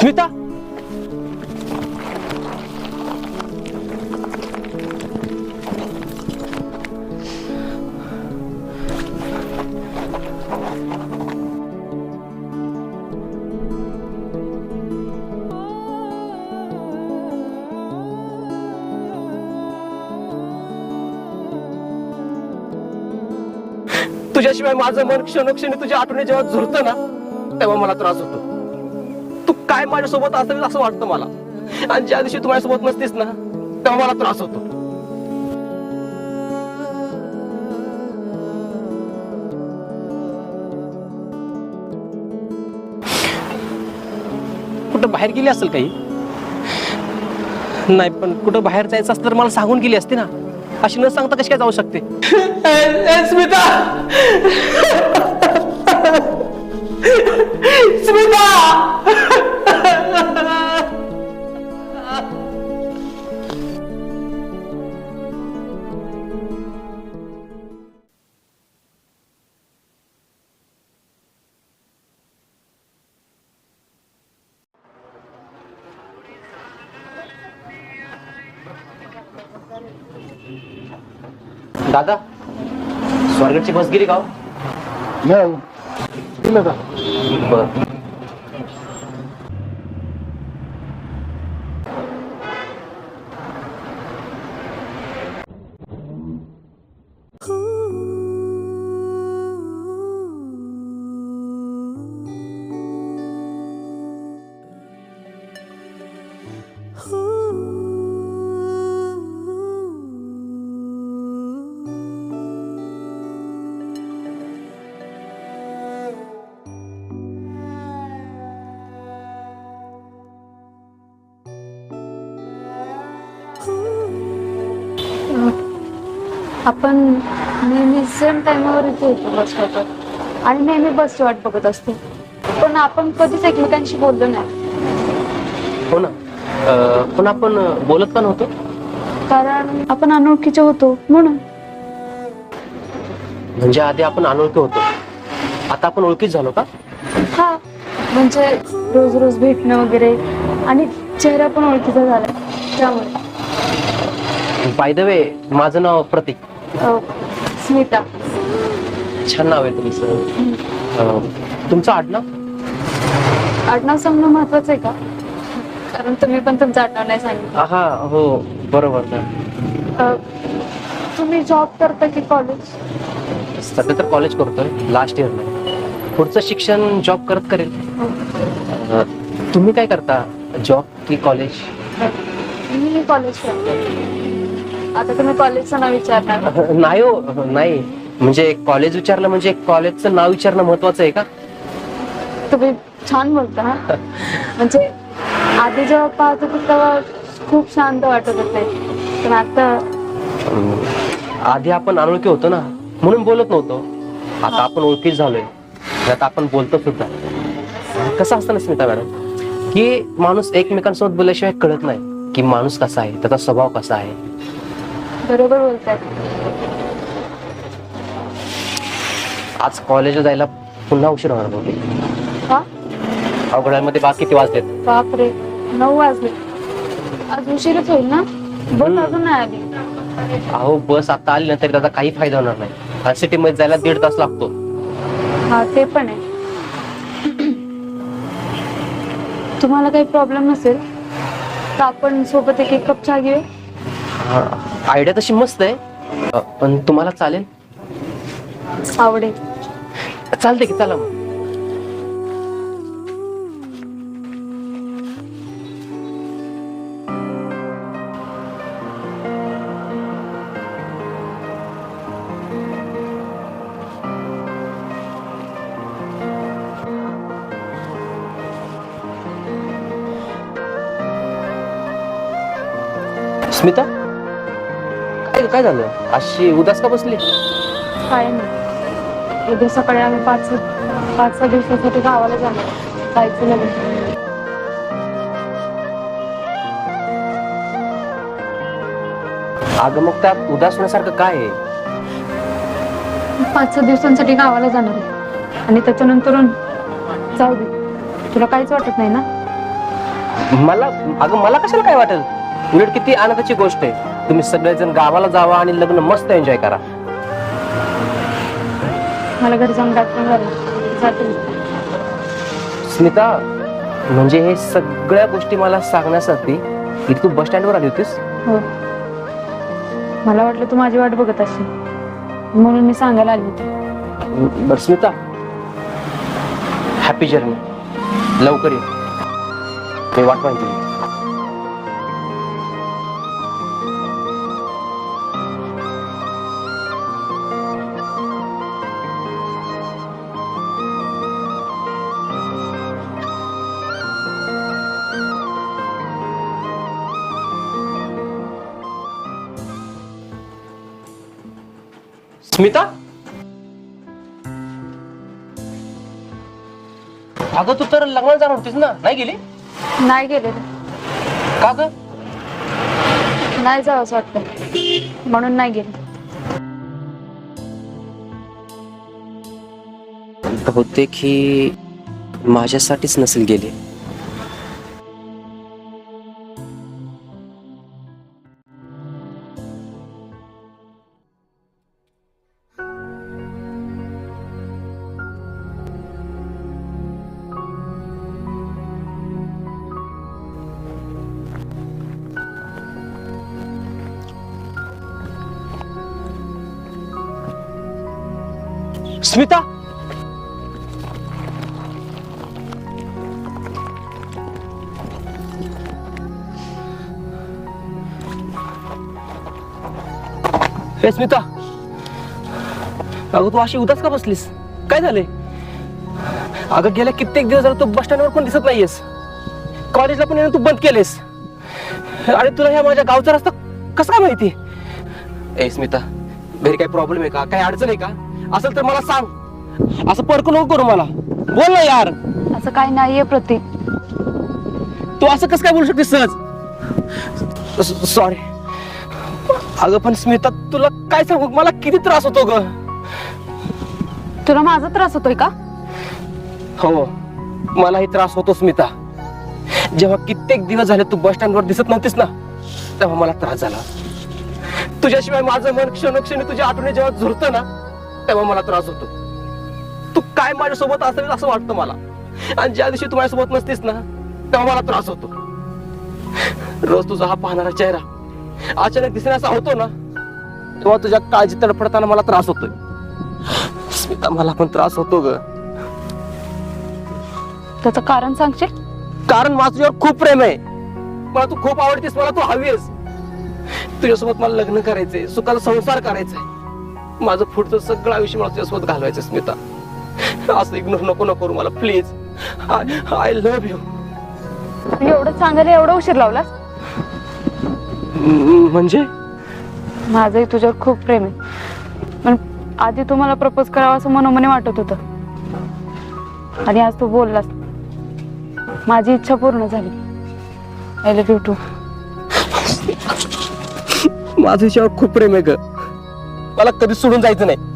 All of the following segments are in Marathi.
स्मिता, तुझ्याशिवाय माझं मन क्षणोक्षणी तुझ्या आठवणी जेव्हा झुरतं ना तेव्हा मला त्रास होतो. तू काय माझ्यासोबत असेल असं वाटतं मला, आणि ज्या दिवशी तू माझ्यासोबत नसतीस ना तेव्हा मला त्रास होतो. कुठं बाहेर गेली असेल काही? नाही, पण कुठं बाहेर जायचं असतं तर मला सांगून गेली असते ना. अशी न सांगता कशी काय जाऊ शकते? स्मिता, स्मिता, दादा, स्वारगेटची बस गेली का? नाही दिलं का? बर. आपण नेहमी सेम टाइमावर इथे येतो बस स्टॉपवर आणि नेहमी बसची वाट बघत असतो, पण आपण कधीच एकमेकांशी बोललो नाही. हो ना, पण आपण बोलत का नव्हतो? कारण आपण अनोळखीचे होतो म्हणून. म्हणजे आधी आपण अनोळखी होतो, आता आपण ओळखीच झालो का? हा, म्हणजे रोज रोज भेटणं वगैरे आणि चेहरा पण ओळखीचा झाला त्यामुळे. बाय द वे, माझं नाव प्रतीक. स्मिता. छान नाव आहे तुमचं. तुमचं आडनाव? आडनाव सांगणं महत्वाचं आहे का? कारण तुम्ही पण तुमचं आडनाव नाही सांगितलं. हा, हो बरोबर ना. तुम्ही जॉब करता की कॉलेज? सध्या तर कॉलेज करतोय, लास्ट इयरला. पुढचं शिक्षण जॉब करत करेल. तुम्ही काय करता, जॉब की कॉलेज? मी कॉलेज करते. आता तुम्ही कॉलेजचं नाव विचारणार? नाही हो, नाही. म्हणजे कॉलेज विचारलं म्हणजे कॉलेजचं नाव विचारणं महत्वाचं आहे का? तुम्ही छान बोलता. हा, म्हणजे आधी जेव्हा पाहत होतो तेव्हा खूप शांत वाटत होते, पण आता आधी आपण अनोळखी होतो ना म्हणून बोलत नव्हतो. आता आपण ओळखीच झालोय, आता आपण बोलतो सुद्धा. कसं असतं ना स्मिता मॅडम, की माणूस एकमेकांसोबत बोलल्याशिवाय कळत नाही की माणूस कसा आहे, त्याचा स्वभाव कसा आहे. बरोबर बोलताय. आज कॉलेजला जायला पुन्हा उशीर होणार होते. हा, अवघडांमध्ये बाकी किती वाजलेत? बापरे, 9 वाजले. आज उशीरच होईल ना? बस अजून नाही आली. अहो, बस आता आली ना तरी त्याचा काही फायदा होणार नाही. सिटी मध्ये जायला 1.5 तास लागतो. हा, ते पण आहे. तुम्हाला काही प्रॉब्लेम नसेल तर आपण सोबत एक कप चहा घेऊ. आयडिया तशी मस्त आहे, पण तुम्हाला चालेल? आवडेल. चालते की, चला मग. स्मिता, काय झालं? अशी उदास का बसली? काय नाही, उद्या सकाळी आम्ही 5-6 दिवसासाठी गावाला जाणार. जायचं नाही. अगं मग त्यात उदास होण्यासारखं काय आहे? 5-6 दिवसांसाठी गावाला जाणार आहे आणि त्याच्यानंतर जाऊ दे. तुला काहीच वाटत नाही ना? मला कशाला काय वाटेल, उलट किती आनंदाची गोष्ट आहे. तुम्ही सगळेजण गावाला जावा आणि लग्न मस्त एन्जॉय करा. मला घरी जाऊन डॉक्टर झालं जाते मी. स्मिता, म्हणजे हे सगळ्या गोष्टी मला सांगण्यासाठी की तू बस स्टँडवर आली होतीस? हो, मला वाटलं तू माझी वाट बघत असेल म्हणून मी सांगायला आली होती. बरं स्मिता, हॅपी जर्नी. लवकर ये, मी वाट पाहिजे. स्मिता, अगं तू तर लग्नाला जाणार होतीस ना, नाही गेली? नाही गेले, का ग? नाही जावं असं वाटतं म्हणून नाही गेले. बहुतेक ही माझ्यासाठीच नसेल गेली. स्मिता, हे स्मिता, अगं तू अशी उदास का बसलीस? काय झाले? अगं गेल्या कित्येक दिवस झाले तू बस स्टँडवर पण दिसत नाहीयेस. कॉलेजला पण येणं तू बंद केलेस. आणि तुला ह्या माझ्या गावचा रस्ता कसा काय माहिती? ए स्मिता, घरी काही प्रॉब्लेम आहे का? काही अडचण आहे का? असेल तर मला सांग. असं परकू नको करू मला. बोल ना यार. असं काही नाहीये प्रतीक. तू असं कसं काय बोलू शकतेस सहज? सॉरी. अगं पण स्मिता, तुला काय सांगू, मला किती त्रास होतो ग. तुला माझा त्रास होतोय का? हो, मलाही त्रास होतो स्मिता. जेव्हा कित्येक दिवस झाले तू बस स्टँडवर दिसत नव्हतीस ना, तेव्हा मला त्रास झाला. तुझ्याशिवाय माझं मन क्षणोक्षणी तुझ्या आठवणी जेव्हा झुरतं ना, तेव्हा मला त्रास होतो. तू काय माझ्यासोबत असावीस असं वाटतं मला. आणि ज्या दिवशी तू माझ्यासोबत नसतीस ना, तेव्हा मला त्रास होतो. रोज तुझा हा पाहणारा चेहरा अचानक दिसण्याचा होतो ना, तेव्हा तुझ्या काळजी तडफडताना मला त्रास होतोय. स्मिता, मला पण त्रास होतो ग. त्याचं कारण सांगशील? कारण माझं तुझ्यावर खूप प्रेम आहे. मला तू खूप आवडतेस, मला तू हवी आहेस. तुझ्यासोबत मला लग्न करायचंय, सुखाचा संसार करायचाय. माझं पुढचं सगळं आयुष्य मला तुझ्यासोबत घालवायचं. स्मिता, असं इग्नोर नको करू मला प्लीज. I love you. एवढं सांगायला एवढा उशीर लावलास? म्हणजे माझंही तुझ्यावर खूप प्रेम आहे, पण आधी तू मला प्रपोज करावं असं मनोमने वाटत होतं. आणि आज तू बोललास, माझी इच्छा पूर्ण झाली. I love you too. माझं हिच्यावर खूप प्रेम आहे ग. मला कधी सोडून जायचं नाही.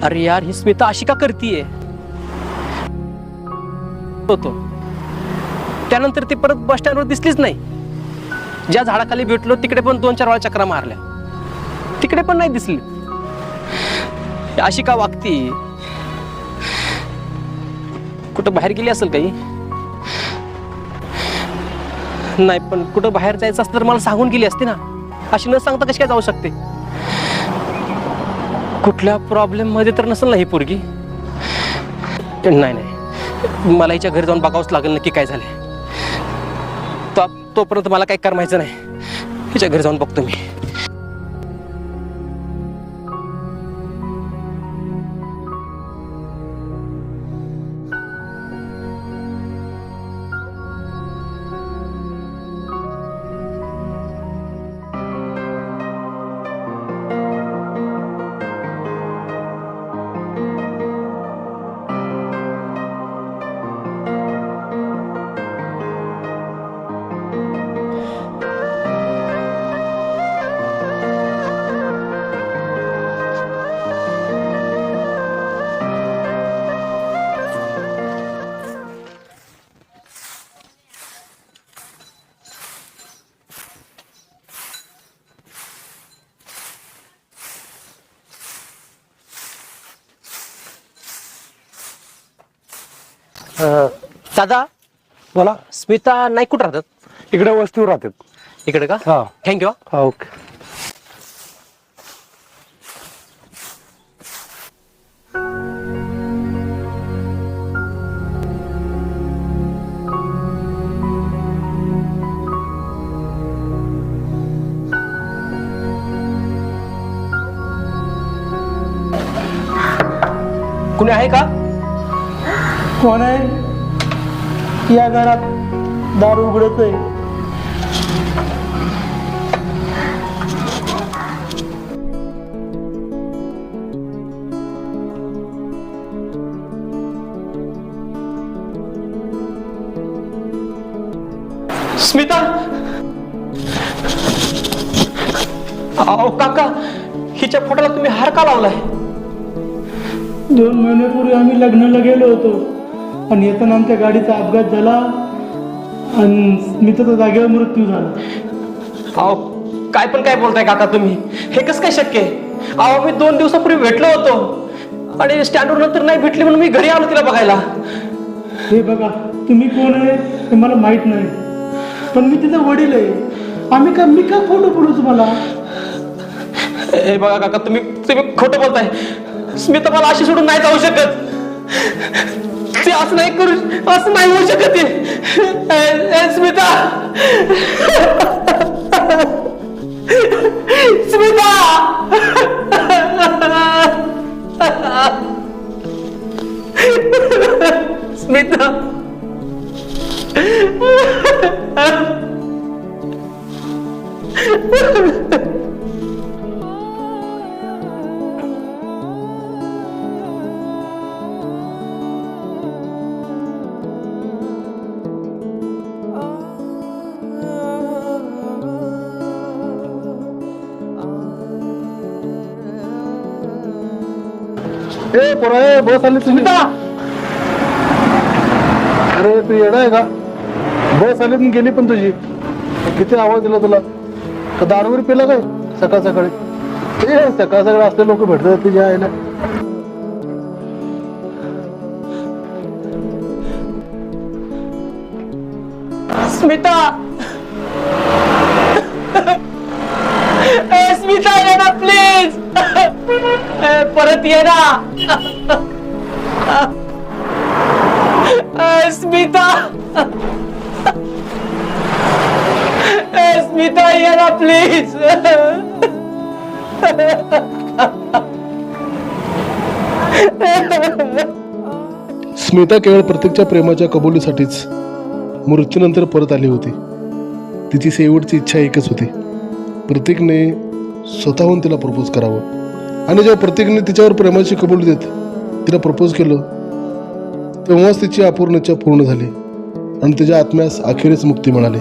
अरे यार, ही स्मिता अशी का करतीये? होतो. त्यानंतर ती परत बस स्टँडवर दिसलीच नाही. ज्या झाडाखाली भेटलो तिकडे पण 2-4 वेळा चक्रा मारल्या, तिकडे पण नाही दिसली. अशी का वागती? कुठं बाहेर गेली असेल काही? नाही, पण कुठं बाहेर जायचं असतं तर मला सांगून गेली असते ना. अशी न सांगता कशी काय जाऊ शकते? कुठल्या प्रॉब्लेम मध्ये तर नसेल ना ही पोरगी? नाही, मला हिच्या घरी जाऊन बघावंच लागेल नक्की काय झालंय. तोपर्यंत मला काही करमायचं नाही. हिच्या घरी जाऊन बघतो मी. दादा बोला. स्मिता नाही कुठं राहतात? इकडे वस्तीवर राहतात. इकडे का? हा थँक्यू. हा ओके. कुणी आहे का? कोण आहे? या घरात दार उघडतोय. स्मिता! अहो काका, हिच्या फोटोला तुम्ही हार का लावलाय? 2 महिन्यापूर्वी आम्ही लग्नाला गेलो होतो आणि येताना आमच्या गाडीचा अपघात झाला आणि स्मिताचा जागेवर मृत्यू झाला. अहो काय पण काय बोलताय काका तुम्ही? हे कसं काय शक्य आहे? अहो मी 2 दिवसापूर्वी भेटलो होतो आणि स्टँडवर नंतर नाही भेटली म्हणून मी घरी आलो तिला बघायला. हे बघा, तुम्ही कोण आहे हे मला माहित नाही, पण मी तिचा वडील आहे. मी का फोटो बोलू तुम्हाला? हे बघा काका, तुम्ही खोटं बोलताय. स्मिता मला अशी सोडून नाही जाऊ शकत. ते असं नाही होऊ शकत. स्मिता! स्मिता! स्मिता! ए पोरा, ए बस आली. तुम्ही अरे तू येडा आहे का? बस आली पण गेली पण तुझी. किती आवाज दिला तुला? का दारूवर पिला काय सकाळ सकाळी? सकाळ सकाळी असले लोक भेटतात तुझ्या आईला. स्मिता! स्मिता ये ना प्लीज. परत ये ना. स्मिता! स्मिता ये ना प्लीज. स्मिता केवळ प्रत्येकच्या प्रेमाच्या कबुलीसाठीच मृत्यूनंतर परत आली होती. तिची शेवटची इच्छा एकच होती, प्रतीकने स्वतःहून तिला प्रपोज करावं. आणि जेव्हा प्रतीकने तिच्यावर प्रेमाची कबुली देत तिला प्रपोज केलं, तेव्हाच तिची अपूर्ण इच्छा पूर्ण झाली आणि तिच्या आत्म्यास अखेरीस मुक्ती मिळाली.